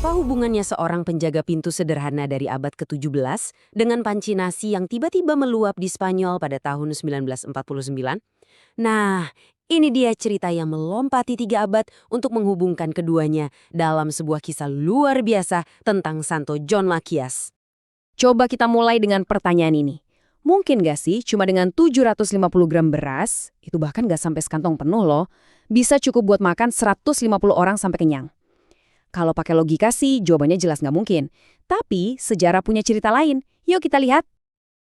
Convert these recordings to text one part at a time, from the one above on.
Apa hubungannya seorang penjaga pintu sederhana dari abad ke-17 dengan panci nasi yang tiba-tiba meluap di Spanyol pada tahun 1949? Nah, ini dia cerita yang melompati 3 abad untuk menghubungkan keduanya dalam sebuah kisah luar biasa tentang Santo John Machias. Coba kita mulai dengan pertanyaan ini. Mungkin gak sih cuma dengan 750 gram beras, itu bahkan gak sampai sekantong penuh loh, bisa cukup buat makan 150 orang sampai kenyang? Kalau pakai logika sih jawabannya jelas nggak mungkin. Tapi sejarah punya cerita lain. Yuk kita lihat.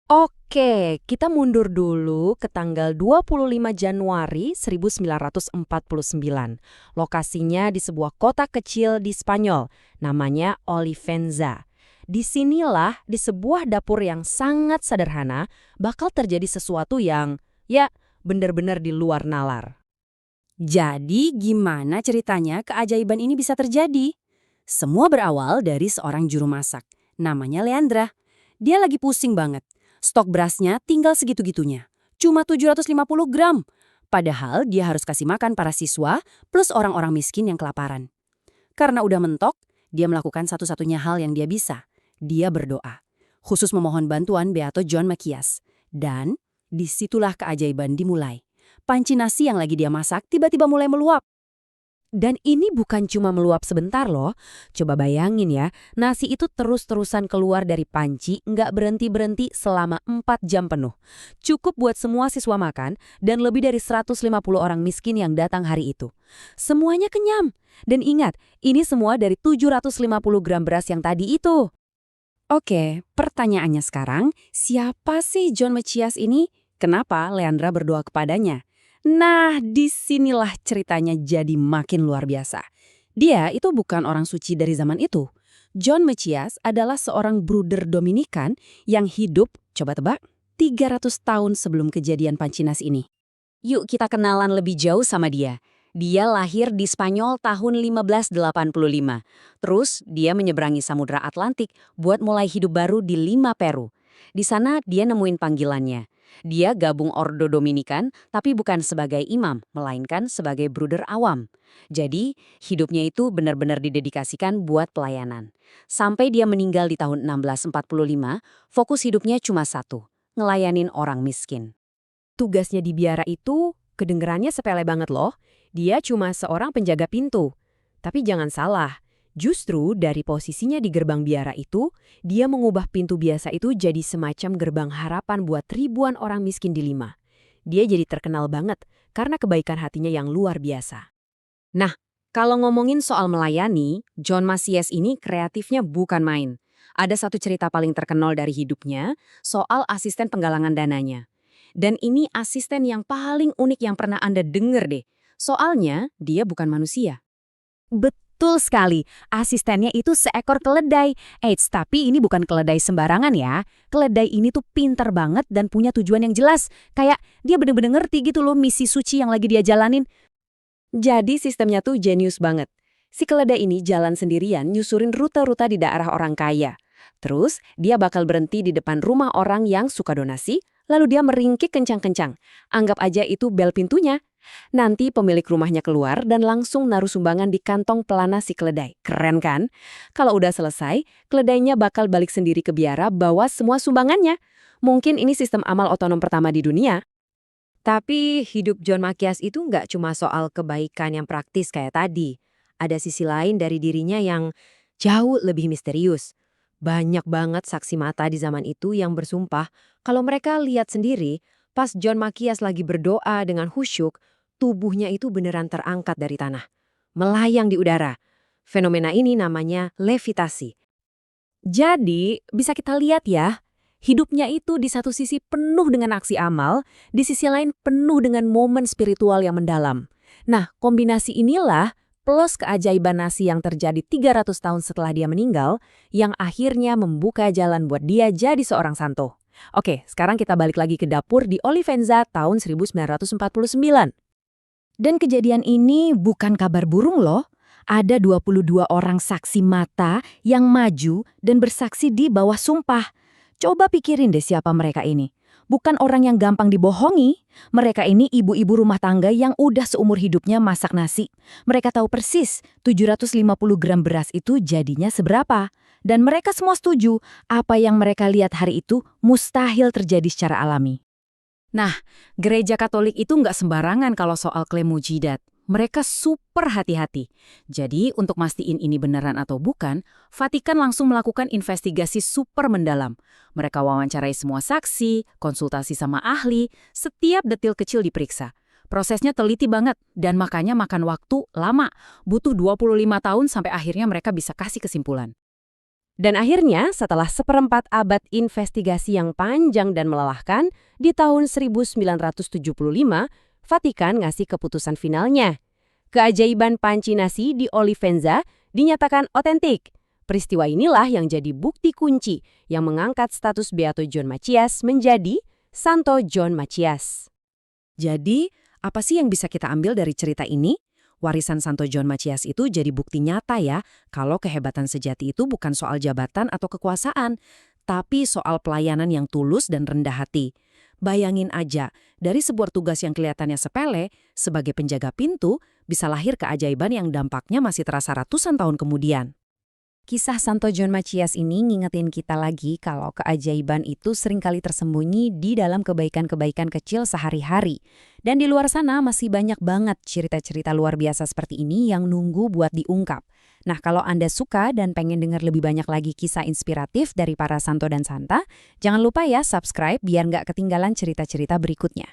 Oke, kita mundur dulu ke tanggal 25 Januari 1949. Lokasinya di sebuah kota kecil di Spanyol, namanya Olivenza. Disinilah, di sebuah dapur yang sangat sederhana, bakal terjadi sesuatu yang, ya, benar-benar di luar nalar. Jadi gimana ceritanya keajaiban ini bisa terjadi? Semua berawal dari seorang juru masak. Namanya Leandra. Dia lagi pusing banget. Stok berasnya tinggal segitu-gitunya. Cuma 750 gram. Padahal dia harus kasih makan para siswa plus orang-orang miskin yang kelaparan. Karena udah mentok, dia melakukan satu-satunya hal yang dia bisa. Dia berdoa. Khusus memohon bantuan Beato John Machias. Dan disitulah keajaiban dimulai. Panci nasi yang lagi dia masak tiba-tiba mulai meluap. Dan ini bukan cuma meluap sebentar loh. Coba bayangin ya, nasi itu terus-terusan keluar dari panci, nggak berhenti-berhenti selama 4 jam penuh. Cukup buat semua siswa makan dan lebih dari 150 orang miskin yang datang hari itu. Semuanya kenyang. Dan ingat, ini semua dari 750 gram beras yang tadi itu. Oke, pertanyaannya sekarang, siapa sih John Machias ini? Kenapa Leandra berdoa kepadanya? Nah, disinilah ceritanya jadi makin luar biasa. Dia itu bukan orang suci dari zaman itu. John Machias adalah seorang bruder Dominikan yang hidup, coba tebak, 300 tahun sebelum kejadian panci nasi ini. Yuk kita kenalan lebih jauh sama dia. Dia lahir di Spanyol tahun 1585. Terus dia menyeberangi Samudra Atlantik buat mulai hidup baru di Lima, Peru. Di sana dia nemuin panggilannya. Dia gabung Ordo Dominikan, tapi bukan sebagai imam, melainkan sebagai bruder awam. Jadi, hidupnya itu benar-benar didedikasikan buat pelayanan. Sampai dia meninggal di tahun 1645, fokus hidupnya cuma satu, ngelayanin orang miskin. Tugasnya di biara itu, kedengerannya sepele banget loh. Dia cuma seorang penjaga pintu. Tapi jangan salah. Justru dari posisinya di gerbang biara itu, dia mengubah pintu biasa itu jadi semacam gerbang harapan buat ribuan orang miskin di Lima. Dia jadi terkenal banget karena kebaikan hatinya yang luar biasa. Nah, kalau ngomongin soal melayani, John Machias ini kreatifnya bukan main. Ada satu cerita paling terkenal dari hidupnya soal asisten penggalangan dananya. Dan ini asisten yang paling unik yang pernah Anda denger deh. Soalnya, dia bukan manusia. Betul sekali, asistennya itu seekor keledai. Eits, tapi ini bukan keledai sembarangan ya. Keledai ini tuh pinter banget dan punya tujuan yang jelas. Kayak dia bener-bener ngerti gitu loh misi suci yang lagi dia jalanin. Jadi sistemnya tuh jenius banget. Si keledai ini jalan sendirian nyusurin rute-rute di daerah orang kaya. Terus dia bakal berhenti di depan rumah orang yang suka donasi, lalu dia meringkik kencang-kencang. Anggap aja itu bel pintunya. Nanti pemilik rumahnya keluar dan langsung naruh sumbangan di kantong pelana si keledai. Keren kan? Kalau udah selesai, keledainya bakal balik sendiri ke biara bawa semua sumbangannya. Mungkin ini sistem amal otonom pertama di dunia. Tapi hidup John Machias itu nggak cuma soal kebaikan yang praktis kayak tadi. Ada sisi lain dari dirinya yang jauh lebih misterius. Banyak banget saksi mata di zaman itu yang bersumpah kalau mereka lihat sendiri pas John Machias lagi berdoa dengan khusyuk, tubuhnya itu beneran terangkat dari tanah, melayang di udara. Fenomena ini namanya levitasi. Jadi, bisa kita lihat ya, hidupnya itu di satu sisi penuh dengan aksi amal, di sisi lain penuh dengan momen spiritual yang mendalam. Nah, kombinasi inilah plus keajaiban nasi yang terjadi 300 tahun setelah dia meninggal, yang akhirnya membuka jalan buat dia jadi seorang santo. Oke, sekarang kita balik lagi ke dapur di Olivenza tahun 1949. Dan kejadian ini bukan kabar burung loh. Ada 22 orang saksi mata yang maju dan bersaksi di bawah sumpah. Coba pikirin deh siapa mereka ini. bukan orang yang gampang dibohongi. Mereka ini ibu-ibu rumah tangga yang udah seumur hidupnya masak nasi. Mereka tahu persis 750 gram beras itu jadinya seberapa. Dan mereka semua setuju apa yang mereka lihat hari itu mustahil terjadi secara alami. Nah, gereja Katolik itu nggak sembarangan kalau soal klaim mujizat. Mereka super hati-hati. Jadi, untuk mastiin ini beneran atau bukan, Vatikan langsung melakukan investigasi super mendalam. Mereka wawancarai semua saksi, konsultasi sama ahli, setiap detil kecil diperiksa. Prosesnya teliti banget, dan makanya makan waktu lama. Butuh 25 tahun sampai akhirnya mereka bisa kasih kesimpulan. Dan akhirnya, setelah seperempat abad investigasi yang panjang dan melelahkan, di tahun 1975, Vatikan ngasih keputusan finalnya. Keajaiban panci nasi di Olivenza dinyatakan otentik. Peristiwa inilah yang jadi bukti kunci yang mengangkat status Beato John Macias menjadi Santo John Macias. Jadi, apa sih yang bisa kita ambil dari cerita ini? Warisan Santo John Macias itu jadi bukti nyata ya, kalau kehebatan sejati itu bukan soal jabatan atau kekuasaan, tapi soal pelayanan yang tulus dan rendah hati. Bayangin aja, dari sebuah tugas yang kelihatannya sepele, sebagai penjaga pintu, bisa lahir keajaiban yang dampaknya masih terasa ratusan tahun kemudian. Kisah Santo John Macias ini ngingetin kita lagi kalau keajaiban itu seringkali tersembunyi di dalam kebaikan-kebaikan kecil sehari-hari. Dan di luar sana masih banyak banget cerita-cerita luar biasa seperti ini yang nunggu buat diungkap. Nah, kalau Anda suka dan pengen dengar lebih banyak lagi kisah inspiratif dari para santo dan santa, jangan lupa ya subscribe biar nggak ketinggalan cerita-cerita berikutnya.